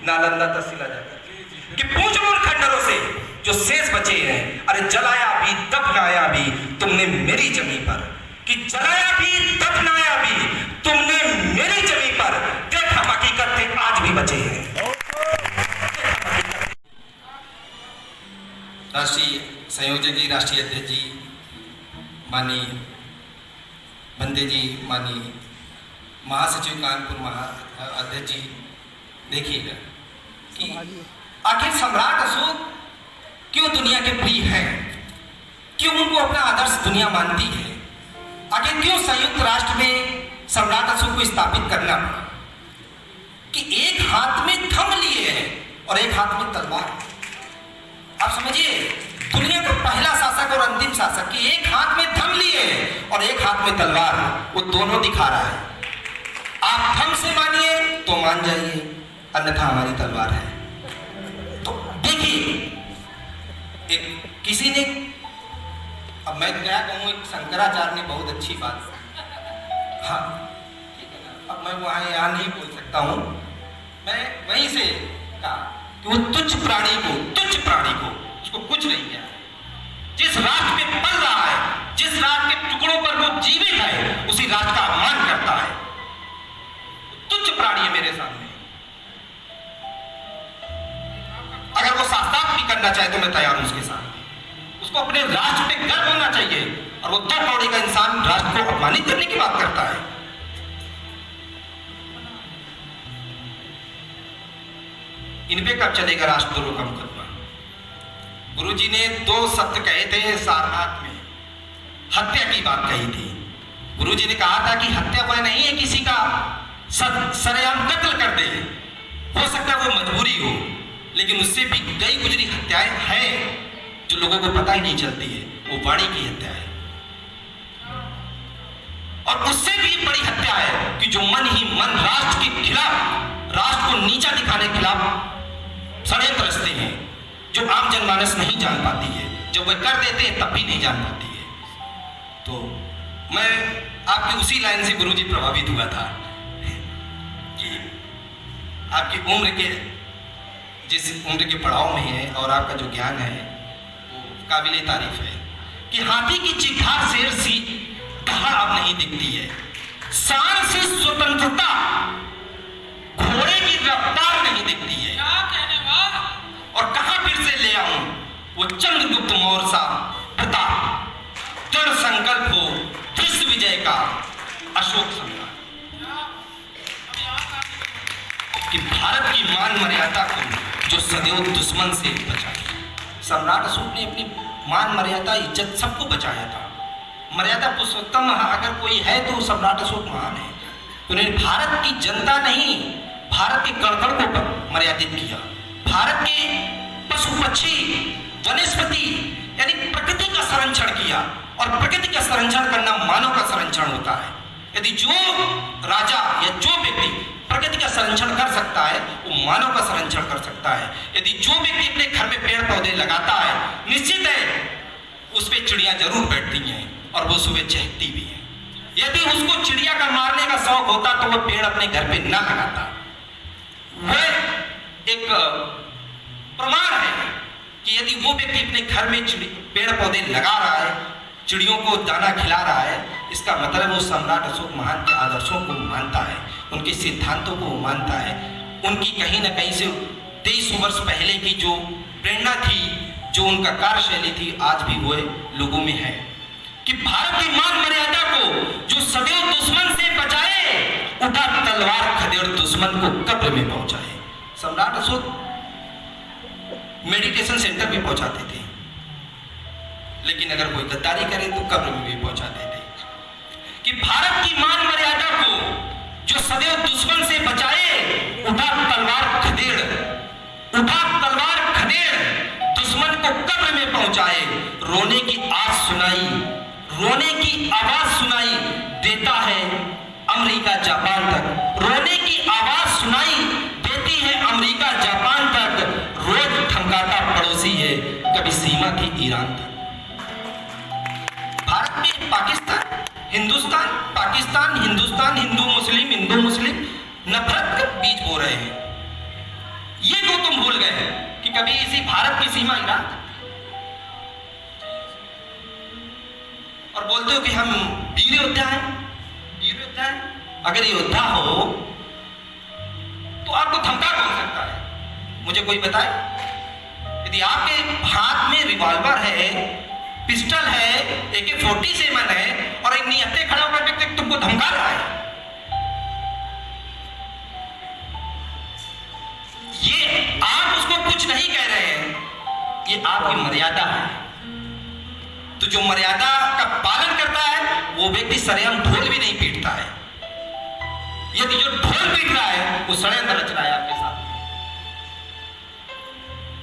नालंदा तहसीला जाकर कि पूछ लो उन खंडरों से जो शेष बचे हैं, अरे जलाया भी दफनाया भी तुमने मेरी जमीन पर, कि जलाया भी दफनाया भी तुमने मेरी जमीन पर, देख हम हकीकत थे आज भी बचे हैं। राष्ट्रीय संयोजक जी, राष्ट्रीय अध्यक्ष जी, माननीय बंदे जी, माननीय महासचिव कानपुर अध्यक्ष जी, देखिएगा कि आखिर सम्राट अशोक क्यों दुनिया के प्रिय हैं, क्यों उनको अपना आदर्श दुनिया मानती है, आखिर क्यों संयुक्त राष्ट्र में सम्राट अशोक को स्थापित करना पड़ा कि एक हाथ में थंब लिए हैं और एक हाथ में तलवार। आप समझिए, दुनिया का पहला शासक और अंतिम शासक कि एक हाथ में थंब लिए हैं और एक हाथ में तलवार, वो दोनों दिखा रहा है। आप थंब से मानिए तो मान जाइए, अन्यथा हमारी तलवार है। तो देखिए, एक किसी ने, अब मैं क्या कहूँ, एक शंकराचार्य ने बहुत अच्छी बात, हाँ ठीक है ना, अब मैं वहाँ यहाँ नहीं बोल सकता हूँ, मैं वहीं से कहा कि वो तुच्छ प्राणी को उसको कुछ नहीं किया। जिस राष्ट्र में पल रहा है, जिस राष्ट्र के टुकड़ों पर वो जीवित है, उसी राष्ट्र का अपमान करता है। तुच्छ प्राणी है मेरे सामने। अगर वो शास्त्रार्थ भी करना चाहे तो मैं तैयार हूं उसके साथ। उसको अपने राष्ट्र पे गर्व होना चाहिए, और वो 2 कौड़ी का इंसान राष्ट्र को अपमानित करने की बात करता है। इन पे कब चलेगा राष्ट्रद्रोह का मुकदमा? गुरुजी ने 2 सत्य कहे थे सारनाथ में, हत्या की बात कही थी। गुरुजी ने कहा था कि हत्या वह नहीं है किसी का सरेआम कत्ल कर दे, हो सकता है वो मजबूरी हो, लेकिन उससे भी कई गुजरी हत्याएं हैं जो लोगों को पता ही नहीं चलती है, वो वाणी की हत्या है। और उससे भी बड़ी हत्या है कि जो मन ही मन राष्ट्र के खिलाफ, राष्ट्र को नीचा दिखाने के खिलाफ षड्यंत्र रचते हैं, जो आम जनमानस नहीं जान पाती है। जब वे कर देते हैं तब भी नहीं जान पाती है। तो मैं आपकी उसी लाइन से गुरुजी प्रभावित हुआ था कि आपकी उम्र के, जिस उम्र के पड़ाव में है और आपका जो ज्ञान है वो काबिले तारीफ है कि हाथी की चिखार शेर सी दहाड़ अब नहीं दिखती है, शान से स्वतंत्रता घोड़े की रफ्तार नहीं दिखती है। और कहां फिर से ले आऊं वो चंद्रगुप्त मौर्य सा प्रताप, दृढ़ संकल्प हो दृश्य विजय का अशोक सम्राट, कि भारत की मान मर्यादा को जो सदैव दुश्मन से बचाए। सम्राट अशोक ने अपनी मान मर्यादा इज्जत सबको बचाया था। मर्यादा पुरुषोत्तम अगर कोई है तो सम्राट अशोक महान है। उन्होंने भारत की जनता नहीं, भारत के कण-कण को मर्यादित किया। भारत के पशु पक्षी वनस्पति यानी प्रकृति का संरक्षण किया, और प्रकृति का संरक्षण करना मानव का संरक्षण होता है। यदि जो राजा या जो व्यक्ति प्रकृति का संरक्षण कर सकता है वो मानव का संरक्षण कर सकता है। यदि जो व्यक्ति अपने घर में पेड़ पौधे लगाता है, निश्चित है उस पर चिड़िया जरूर बैठती हैं और वो सुबह चहकती भी है। यदि उसको चिड़िया का मारने का शौक होता तो वो पेड़ अपने घर पे ना लगाता। वह एक प्रमाण है कि यदि वो व्यक्ति अपने घर में पेड़ पौधे लगा रहा है, चिड़ियों को दाना खिला रहा है, इसका मतलब वो सम्राट अशोक महान के आदर्शों को मानता है, उनके सिद्धांतों को मानता है। उनकी कहीं ना कहीं से 23 वर्ष पहले की जो प्रेरणा थी, जो उनका कार्यशैली थी, आज भी वो लोगों में है कि भारत की मान मर्यादा को जो सदैव दुश्मन से बचाए, उठा तलवार खदेड़ दुश्मन को कब्र में पहुंचाए। सम्राट अशोक मेडिटेशन सेंटर भी पहुंचाते थे, लेकिन अगर कोई गद्दारी करे तो कब्र में भी पहुंचा देते। कि भारत की मान मर्यादा को जो सदैव दुश्मन से बचाए, उठा तलवार खदेड़ दुश्मन को कब्र में पहुंचाए। रोने की आवाज सुनाई देता है अमेरिका जापान तक, रोने की आवाज सुनाई देती है अमेरिका जापान तक, रोज थमकाता पड़ोसी है कभी सीमा की ईरान तक। भारत में पाकिस्तान, हिंदुस्तान, हिंदू मुस्लिम नफरत का बीज बो रहे हैं। ये को तुम भूल गए कि कभी इसी भारत की सीमा ईरान तक और बोलते हो कि हम वीर योद्धा हैं। वीर योद्धा हैं? अगर योद्धा हो तो आपको धमका कौन सकता है? मुझे कोई बताए। यदि आपके हाथ में रिवॉल्वर है, पिस्टल है, AK-47 है और एक निहत्थे खड़ा होकर व्यक्ति तुमको धमका रहा है, ये आप उसको कुछ नहीं कह रहे हैं, ये आपकी मर्यादा है। तो जो मर्यादा का पालन करता है वो व्यक्ति सरेआम ढोल भी नहीं पीटता है। यदि जो ढोल पीट रहा है वो षड्यंत्र रच रहा है आपके साथ।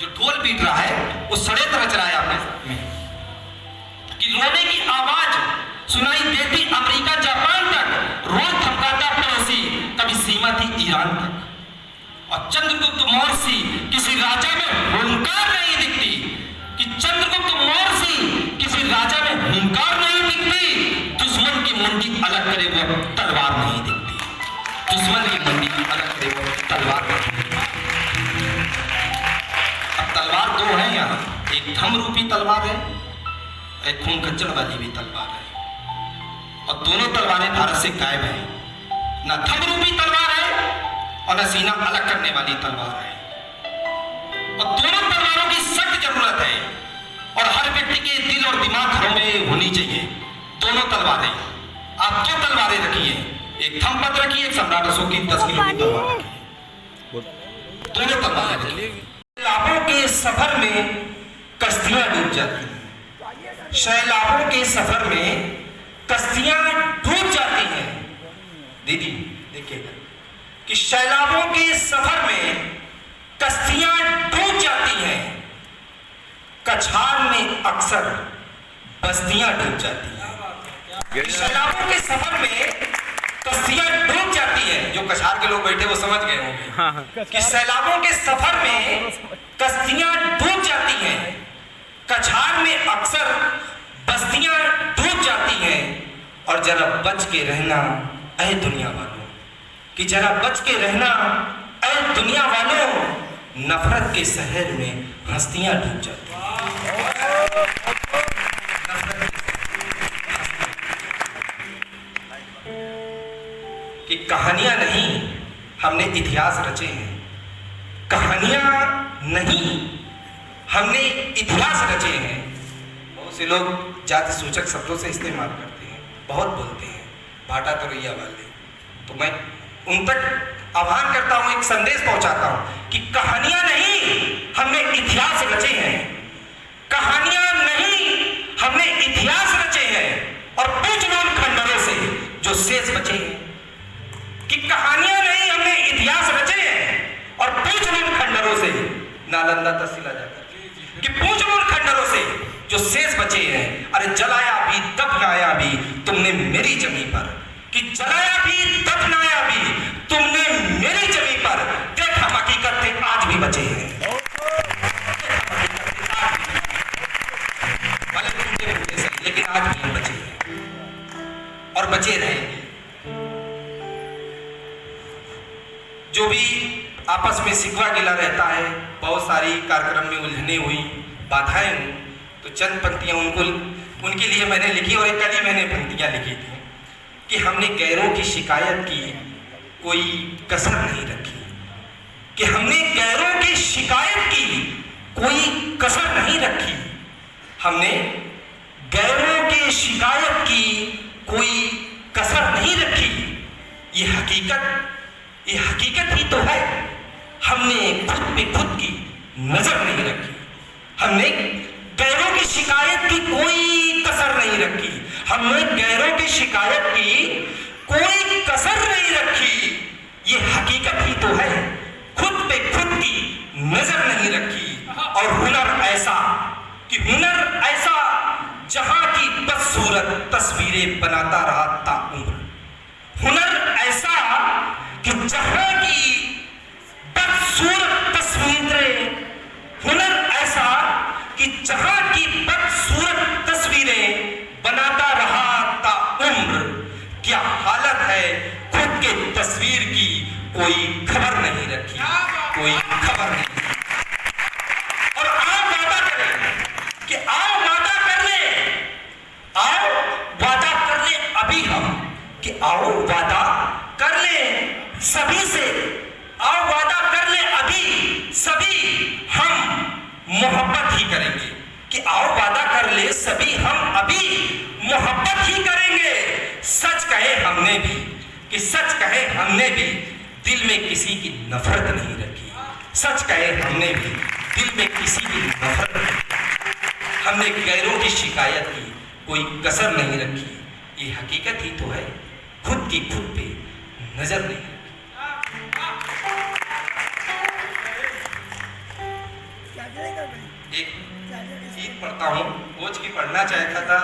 जो ढोल पीट रहा है वो षड्यंत्र रच रहा है आपके साथ में कि रोने की आवाज सुनाई देती अमेरिका जापान तक, रोज धमकाता पड़ोसी, कभी सीमा थी ईरान तक। और चंद्रगुप्त मौर्य किसी राजा में हुंकार नहीं दिखती, कि चंद्रगुप्त मौर्य किसी राजा में हुंकार नहीं दिखती। दुश्मन की मुंडी अलग करे वो तलवार नहीं दिखती। दुश्मन की मुंडी अलग करे वो तलवार नहीं दिखती। अब तलवार दो है यहाँ, एक धम रूपी तलवार है, एक खून खच्चर वाली भी तलवार है। और दोनों तलवारें भारत से गायब है। ना धम रूपी तलवार है और न सीना अलग करने वाली तलवार है। और दोनों तलवारों की सख्त जरूरत है और हर व्यक्ति के दिल और दिमाग घरों में होनी चाहिए। दोनों तलवारें, आप दो तलवारें रखिए, एक थमपत रखिए, एक सम्राट अशोक की 10 किलो की तलवार रखिए। दोनों तलवारें रखिए। सैलाबों के सफर में कश्तियां डूब जाती हैं। सैलाबों के सफर में कश्तियां डूब जाती हैं। दीदी देखिएगा कि सैलाबों के सफर में कश्तियां डूब जाती हैं, कछार में अक्सर बस्तियां डूब जाती हैं। सैलाबों के सफर में कश्तियां डूब जाती हैं। जो कछार के लोग बैठे वो समझ गए होंगे कि सैलाबों के सफर में कश्तियां डूब जाती हैं, कछार में अक्सर बस्तियां डूब जाती हैं। और जरा बच के रहना ऐ दुनिया वालों, कि जरा बच के रहना ऐ दुनिया वालों, नफरत के शहर में हस्तियां डूब जाती हैं। कि कहानियां नहीं, हमने इतिहास रचे हैं। कहानियां नहीं, हमने इतिहास रचे हैं। बहुत से लोग जाति सूचक शब्दों से इस्तेमाल करते हैं, बहुत बोलते हैं, भाटा तुरैया वाले। तो मैं उन तक आह्वान करता हूं, एक संदेश पहुंचाता हूं कि कहानियां नहीं, हमने इतिहास रचे हैं। कहानियां नहीं, हमने इतिहास रचे हैं। और पूछ लो उन खंडरों से जो शेष बचे हैं कि कहानियां नहीं, हमने इतिहास रचे हैं। और पूछ लो उन खंडरों से, नालंदा तहसील जाकर, कि पूछ लो उन खंडरों से जो शेष बचे हैं, अरे जलाया भी दफनाया भी तुमने मेरी जमीन पर, कि जलाया भी दफनाया भी तुमने मेरी जमीन पर। देख हम हकीकत थे, आज भी बचे हैं। लेकिन आज भी हम बचे हैं और बचे रहेंगे। जो भी आपस में सिकवा गिला रहता है, बहुत सारी कार्यक्रम में उलझने हुई, बाधाएं हुई, तो चंद पंक्तियां उनके लिए मैंने लिखी। और एक कल ही मैंने पंक्तियां लिखी थी कि हमने गैरों की शिकायत की, कोई कसर नहीं रखी। कि हमने गैरों की शिकायत की, कोई कसर नहीं रखी। हमने गैरों की शिकायत की, कोई कसर नहीं रखी। ये हकीकत ही तो है। हमने खुद पे खुद की नजर नहीं रखी। हमने गैरों की शिकायत की कोई कसर नहीं रखी। हमने गैरों की शिकायत की कोई कसर नहीं रखी। ये हकीकत ही तो है, खुद पे खुद की नजर नहीं रखी। और हुनर ऐसा कि हुनर ऐसा जहां की बदसूरत तस्वीरें बनाता रहा ताउम्र। हुनर ऐसा कि जहां की बदसूरत तस्वीरें, हुनर ऐसा कि जहां की बदसूरत तस्वीरें बनाता रहा ताउम्र। क्या हालत है, खुद के तस्वीर की कोई खबर नहीं रखी। कोई खबर नहीं। और आओ वादा करें कि आओ वादा कर ले, आओ वादा कर ले अभी हम, कि आओ वादा कर ले सभी से, आओ वादा कर ले अभी सभी हम मोहब्बत ही करेंगे, कि आओ वादा कर ले सभी हम अभी मोहब्बत ही करेंगे। सच कहे हमने भी, कि सच कहे हमने भी दिल में किसी की नफरत नहीं रखी। सच कहे हमने भी दिल में किसी की नफरत नहीं रखी। हमने गैरों की शिकायत की कोई कसर नहीं रखी। ये हकीकत ही तो है, खुद की खुद पे नजर नहीं रखी। एक गीत पढ़ता हूँ, बोझ की पढ़ना चाहता था।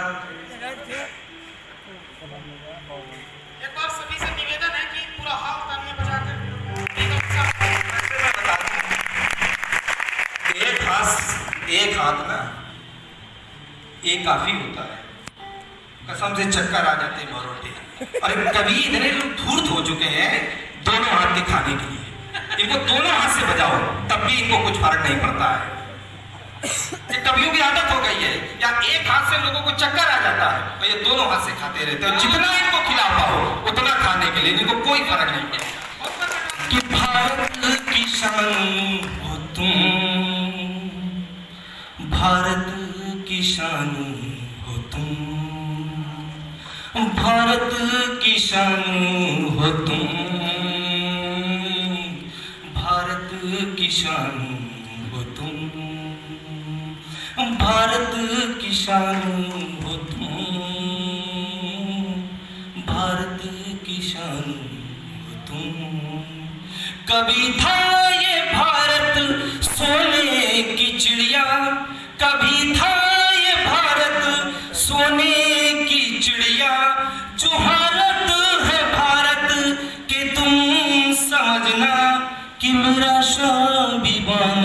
एक बार सभी से निवेदन है कि पूरा हाथ तालियां बजाकर एक हाथ ना ये काफी होता है, कसम से चक्कर आ जाते हैं बरोटे। और कभी इतने लोग धूर्त हो चुके हैं दोनों हाथ के खाने के लिए, इनको दोनों हाथ से बजाओ तब भी इनको कुछ फर्क नहीं पड़ता है। कवियों की आदत हो गई है, या एक हाथ से लोगों को चक्कर आ जाता है और ये दोनों हाथ से खाते रहते हैं। जितना इनको खिला पाओ उतना खाने के लिए इनको कोई फर्क नहीं पड़ता। कि भारत की शान हो तुम, भारत की शान हो तुम, भारत की शान हो तुम, भारत की शान हो तुम, भारत की शान हो तुम, भारत की शान हो तुम। कभी था ये भारत सोने की चिड़िया, कभी था ये भारत सोने की चिड़िया, जो हालत है भारत कि तुम समझना कि मेरा स्वाभिमान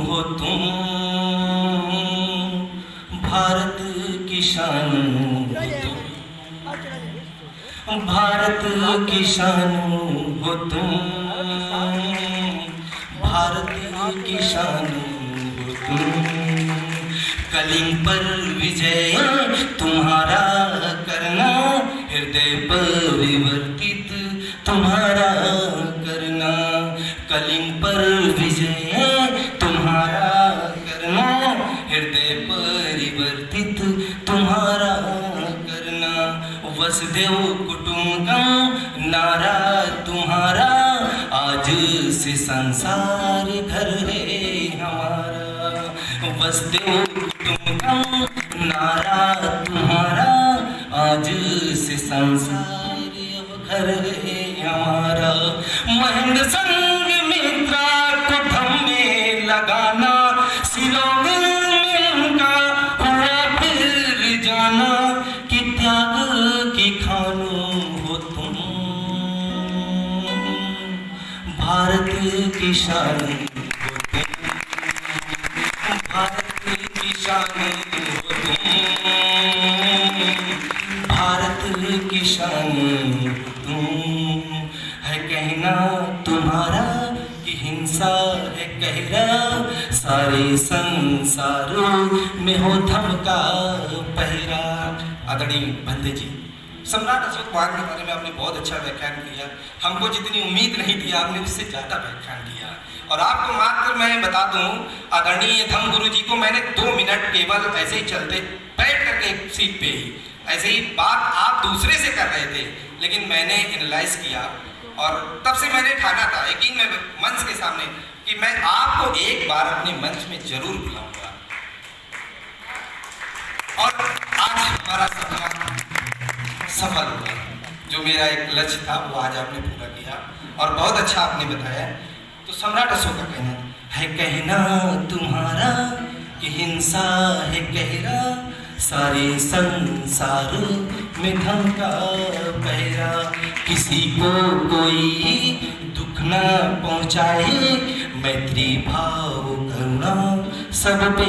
हो तुम, भारत की शान हो तुम, भारत की शान हो तुम, भारत की शान हो तुम। कलिंग पर विजय तुम्हारा करना, हृदय परिवर्तित तुम्हारा करना, कलिंग पर विजय तुम्हारा करना, हृदय परिवर्तित तुम्हारा करना। वसुदेव कुटुंबकम नारा तुम्हारा, आज से संसार घर है हमारा। वसुदेव कुटुंबकम नारा तुम्हारा, आज से संसार अब घर है हमारा। महेंद्र संग मित्रा को धम में लगाना, सिलोग में उनका हुआ फिर जाना, कि त्याग की खानो हो तुम, भारत की शान हो तुम, भारत की शान हो तुम, भारत की शान हो तुम। है कहना तुम्हारा कि हिंसा है कहरा, सारे संसारों में हो धमका पहरा। आदरणीय बंदे जी, सम्राट अशोक कुमार के बारे में आपने बहुत अच्छा व्याख्यान किया। हमको जितनी उम्मीद नहीं थी आपने उससे ज़्यादा व्याख्यान किया। और आपको मात्र मैं बता दूं, आदरणीय धम गुरु जी को मैंने 2 मिनट केवल ऐसे ही चलते बैठ करके एक सीट पे ही ऐसे ही बात आप दूसरे से कर रहे थे, लेकिन मैंने एनालाइज किया और तब से मैंने ठाना था यकीन में मंच के सामने कि मैं आपको एक बार अपने मंच में जरूर बुलाऊंगा। और आज हमारा सपना सफल हुआ, जो मेरा एक लक्ष्य था वो आज आपने पूरा किया और बहुत अच्छा आपने बताया। तो सम्राट अशोक का कहना तुम्हारा कि हिंसा है कहरा, सारे संसार में धमका पहरा। किसी को कोई दुख न पहुँचाए, मैत्री भाव करुणा सब पे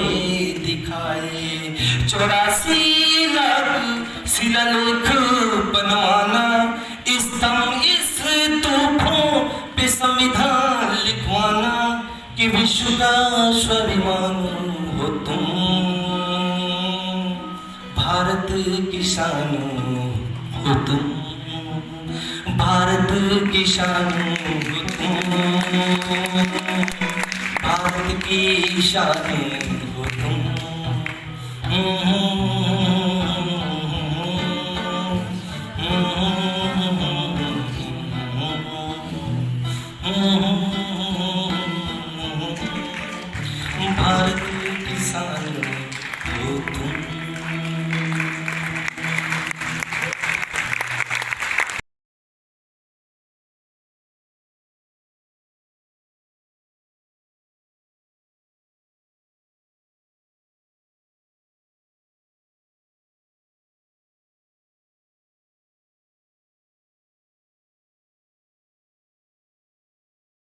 दिखाए। 84 लाख शिलालेख बनवाना, इस तूफों पे संविधान लिखवाना, कि विश्व का स्वाभिमान हो तुम, भारत की शान हो तुम, भारत की शान हो तुम, भारत की शान हो तुम।